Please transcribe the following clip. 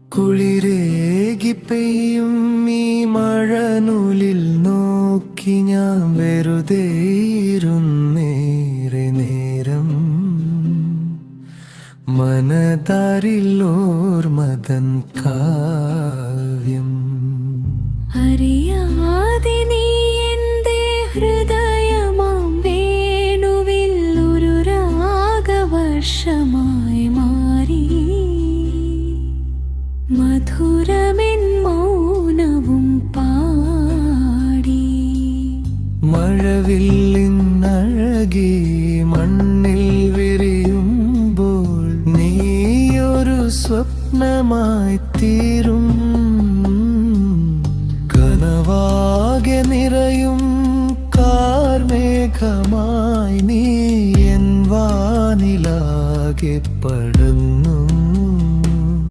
കുളിരേകി പെയ്യും ഈ മഴനൂലിൽ നോക്കി ഞാൻ വെറുതെ ഇരുന്നേറെ നേരം. മനതാരിലോർമതൻ കാവ്യം. അറിയാതെ നീ എന്റെ ഹൃദയമാം വേണുവിൽ ഒരു രാഗവർഷമായി മാറി. മധുരമെൻ മൗനവും പാടി. മഴവില്ലിന്നഴകി മണ്ണിൽ വിരിയുമ്പോൾ നീയൊരു സ്വപ്നമായി തീരും. കനവാകെ നിറയും കാർമേഘമായി നീ